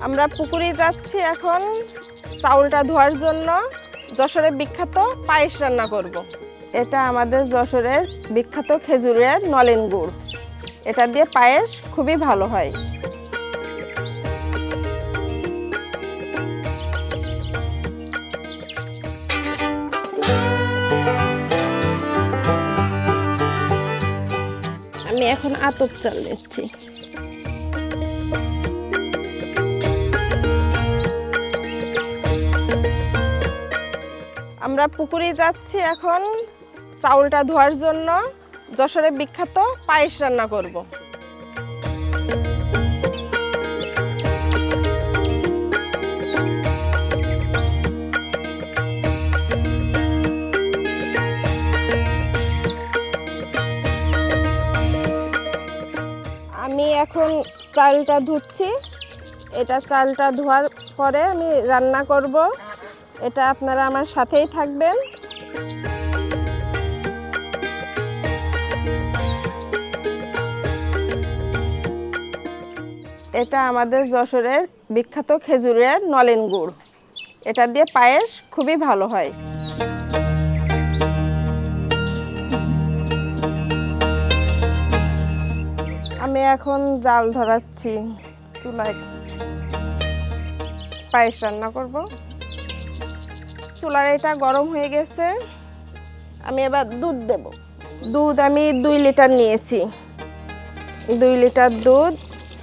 আমরা পুকুরে যাচ্ছি এখন চাউলটা ধোয়ার জন্য। যশোরের বিখ্যাত পায়েস রান্না করব। এটা আমাদের যশোরের বিখ্যাত খেজুরের নলেন গুড়। এটা দিয়ে পায়েস খুবই ভালো হয়। আমি এখন আতপ চাল নিচ্ছি। আমরা পুকুরে যাচ্ছি এখন চাউলটা ধোয়ার জন্য। যশোরের বিখ্যাত পায়েস রান্না করব। আমি এখন চালটা ধুচ্ছি। এটা চালটা ধোয়ার পরে আমি রান্না করব। এটা আপনারা আমার সাথেই থাকবেন। এটা আমাদের যশোরের বিখ্যাত খেজুরের নলেন গুড়। এটা দিয়ে পায়েস খুবই ভালো হয়। আমি এখন জাল ধরাচ্ছি চুলায়। পায়েস রান্না করব। চুলার এটা গরম হয়ে গেছে। আমি এবার দুধ দেব। দুধ আমি 2 লিটার নিয়েছি। 2 লিটার দুধ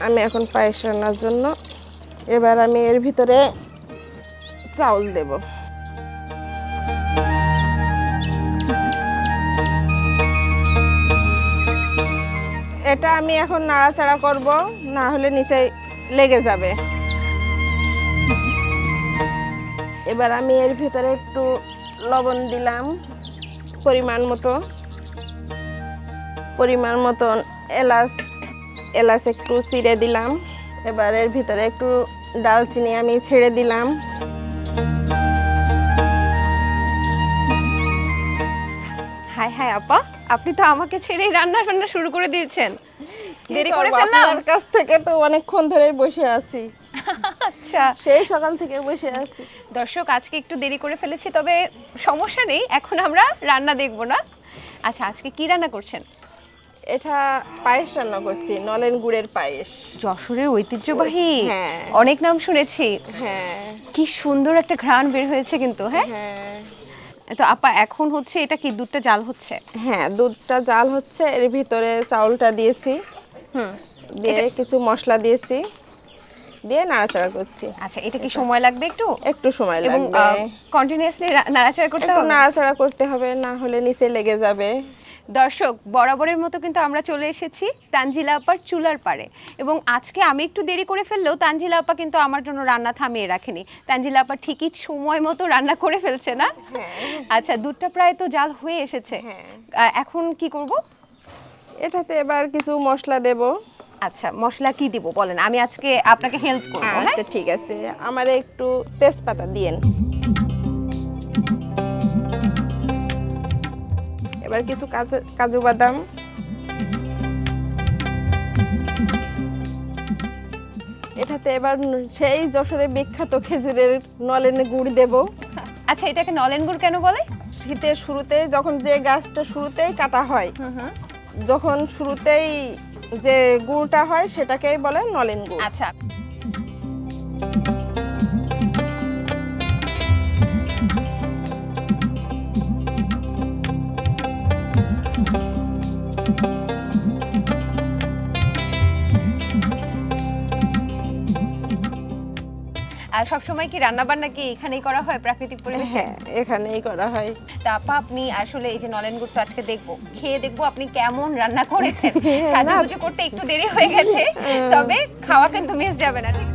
আমি এখন পায়েস রান্নার জন্য। এবার আমি এর ভিতরে চাউল দেব। এটা আমি এখন নাড়াচাড়া করব, না হলে নিচে লেগে যাবে। এবার আমি এর ভিতরে একটু লবণ দিলাম পরিমাণ মতন এলাচ একটু চিড়ে দিলাম। এবার এর ভিতরে একটু ডালচিনি আমি ছেড়ে দিলাম। হাই হাই আপা, আপনি তো আমাকে ছেড়েই রান্না শুরু করে দিয়েছেন। দেরি করে ফেললাম। আপনার কাছ থেকে তো অনেকক্ষণ ধরেই বসে আছি। আচ্ছা, সেই সকাল থেকে বসে আছি। দর্শক আজকে একটু দেরি করে ফেলেছি, তবে সমস্যা নেই, এখন আমরা রান্না দেখব না। আচ্ছা, আজকে কি রান্না করছেন? এটা পায়েস রান্না করছি, নলেন গুড়ের পায়েস। যশোরের ঐতিহ্যবাহী, হ্যাঁ, অনেক নাম শুনেছি। হ্যাঁ, কি সুন্দর একটা ঘ্রাণ বের হয়েছে কিন্তু। হ্যাঁ, তো আপা এখন হচ্ছে এটা কি দুধটা জাল হচ্ছে? হ্যাঁ, দুধটা জাল হচ্ছে। এর ভিতরে চাউলটা দিয়েছি, দিয়ে কিছু মশলা দিয়েছি, দিয়ে নাড়াচাড়া করছি। আচ্ছা, এটা কি সময় লাগবে? একটু সময় এবং লাগবে। কন্টিনিউয়াসলি নাড়াচাড়া করতে একটু হবে। নাড়াচাড়া করতে হবে, না হলে নিচে লেগে যাবে। দর্শক, বরাবরের মতো কিন্তু আমরা চলে এসেছি তানজিলা আপার চুলার পাড়ে, এবং আজকে আমি একটু দেরি করে ফেললেও তানজিলা আপা কিন্তু আমার জন্য রান্না থামিয়ে রাখেনি। তানজিলা আপা ঠিকই সময় মতো রান্না করে ফেলছে না? আচ্ছা, দুধটা প্রায় তো জাল হয়ে এসেছে। এখন কি করব? এটাতে এবার কিছু মশলা দেব। আচ্ছা, মশলা কি দিব বলেন, আমি আজকে আপনাকে হেল্প করব। আচ্ছা, ঠিক আছে। আমারে একটু তেজপাতা দিয়েন। এবার কিছু কাজু বাদাম, এটাতে এবার সেই যশোরের বিখ্যাত খেজুরের নলেন গুড় দেব। আচ্ছা, এটাকে নলেন গুড় কেন বলে? শীতের শুরুতে যখন যে গাছটা শুরুতেই কাটা হয়, যখন শুরুতেই যে গুড়টা হয় সেটাকেই বলে নলেন গুড়। আচ্ছা, আর সবসময় কি রান্না বান্না কি এখানেই করা হয় প্রাকৃতিক পরিবেশে? হ্যাঁ, এখানেই করা হয়। তা আপা, আপনি আসলে এই যে নলেন গুড় তো আজকে দেখবো, খেয়ে দেখবো আপনি কেমন রান্না করেছেন। সাজুগুজু করতে একটু দেরি হয়ে গেছে, তবে খাওয়া কিন্তু মিস যাবে না। ঠিক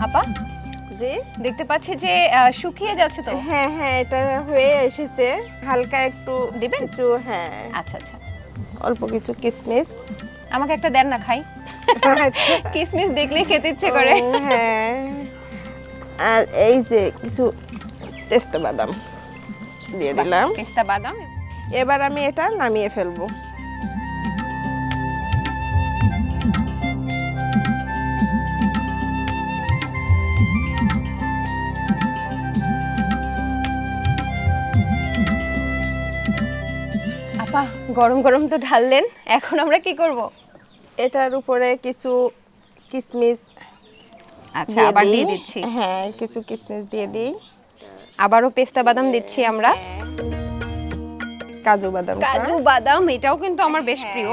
আপা, জি, দেখতে পাচ্ছি যে শুকিয়ে যাচ্ছে তো। হ্যাঁ হ্যাঁ, এটা হয়ে এসেছে। হালকা একটু দিবেন কিছু। হ্যাঁ, আচ্ছা আচ্ছা, অল্প কিছু কিশমিশ আমাকে একটা দেন না, খাই। আচ্ছা, কিশমিশ দেখলেই খেতে ইচ্ছে করে। হ্যাঁ, আর এই যে কিছু পেস্তা বাদাম দিয়ে দিলাম। পেস্তা বাদাম। এবার আমি এটা নামিয়ে ফেলবো। আপা গরম গরম তো ঢাললেন, এখন আমরা কি করব? এটার উপরে কিছু কিশমিশ আচ্ছা আবার দিয়ে দিচ্ছি। হ্যাঁ, কিছু কিশমিশ দিয়ে দিই। আবারও পেস্তা বাদাম দিচ্ছি আমরা। কাজু বাদাম, কাজু বাদাম এটাও কিন্তু আমার বেশ প্রিয়।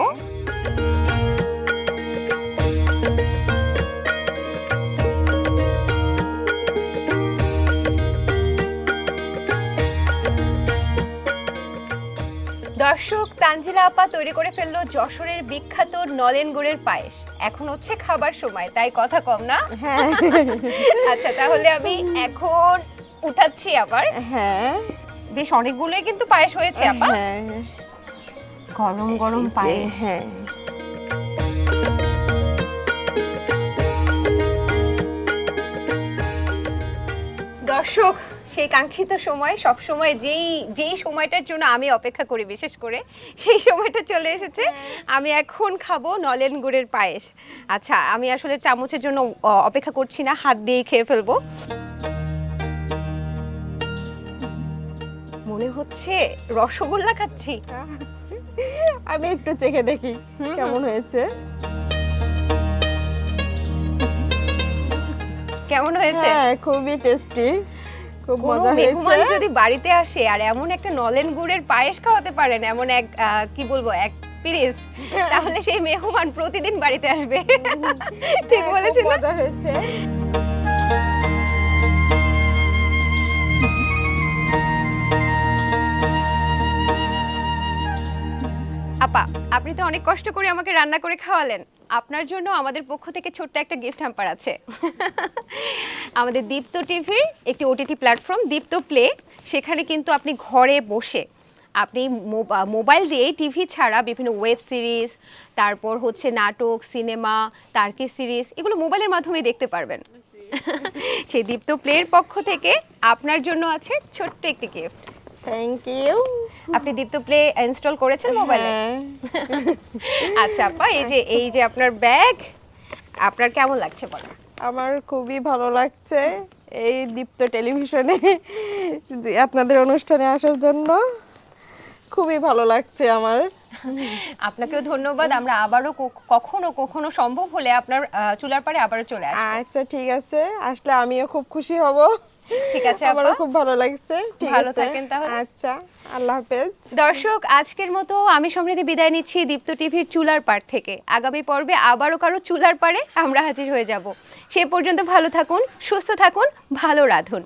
দর্শক, তানজিলা আপা তৈরি করে ফেললো যশোরের বিখ্যাত নলেন গুড়ের পায়েস। এখন হচ্ছে খাবার সময়, তাই কথা কম না? হ্যাঁ। আচ্ছা তাহলে আমি এখন উঠাচ্ছি আবার। হ্যাঁ, বেশ অনেকগুলোই কিন্তু পায়েস হয়েছে আপা। হ্যাঁ, গরম গরম পায়েস। হ্যাঁ। দর্শক, সেই কাঙ্ক্ষিত সময়, সব সময় যেই সময়টার জন্য আমি অপেক্ষা করি বিশেষ করে, সেই সময়টা চলে এসেছে। আমি এখন খাবো নলেন গুড়ের পায়েস। আচ্ছা আমি আসলে চামচের জন্য অপেক্ষা করছি না, হাত দিয়েই খেয়ে ফেলবো। মনে হচ্ছে রসগোল্লা খাচ্ছি। আমি একটু চেখে দেখি কেমন হয়েছে। কেমন হয়েছে? হ্যাঁ, খুবই টেস্টি, খুব কোনো মজা মেহমান হয়েছে। যদি বাড়িতে আসে আর এমন একটা নলেন গুড়ের পায়েস খাওয়াতে পারেন, এমন এক কি বলবো এক পিরিস, তাহলে সেই মেহমান প্রতিদিন বাড়িতে আসবে। ঠিক হ্যাঁ, বলেছেন খুব না? মজা হয়েছে। আপা, আপনি তো অনেক কষ্ট করে আমাকে রান্না করে খাওয়ালেন। আপনার জন্য আমাদের পক্ষ থেকে ছোট্ট একটা গিফট হ্যাম্পার আছে। আমাদের দীপ্ত টিভির একটি ওটিটি প্ল্যাটফর্ম দীপ্ত প্লে, সেখানে কিন্তু আপনি ঘরে বসে আপনি মোবাইল দিয়ে টিভি ছাড়া বিভিন্ন ওয়েব সিরিজ, তারপর হচ্ছে নাটক, সিনেমা, টার্কি সিরিজ, এগুলো মোবাইলের মাধ্যমে দেখতে পারবেন। সেই দীপ্ত প্লের পক্ষ থেকে আপনার জন্য আছে ছোট্ট একটি গিফট। Thank you. আপনি দীপ্ত প্লে ইনস্টল করেছেন মোবাইলে? আচ্ছা আপা, এই যে আপনার ব্যাগ, আপনার কেমন লাগছে বলেন? আমার খুবই ভালো লাগছে এই দীপ্ত টেলিভিশনে আপনাদের অনুষ্ঠানে আসার জন্য। খুবই ভালো লাগছে আমার। আপনাকেও ধন্যবাদ। আমরা আবারও কখনো সম্ভব হলে আপনার চুলার পাড়ে আবারও চলে আসবো। আচ্ছা ঠিক আছে, আসলে আমিও খুব খুশি হব। ঠিক আছে আপা, আমারও খুব ভালো লাগছে। ঠিক ভালো আছে, থাকেন তাহলে। আচ্ছা, আল্লাহ হাফেজ। দর্শক, আজকের মতো আমি সমৃদ্ধি বিদায় নিচ্ছি দীপ্ত টিভির চুলার পাড় থেকে। আগামী পর্বে আবারও কারো চুলার পাড়ে আমরা হাজির হয়ে যাব। সে পর্যন্ত ভালো থাকুন, সুস্থ থাকুন, ভালো রাঁধুন।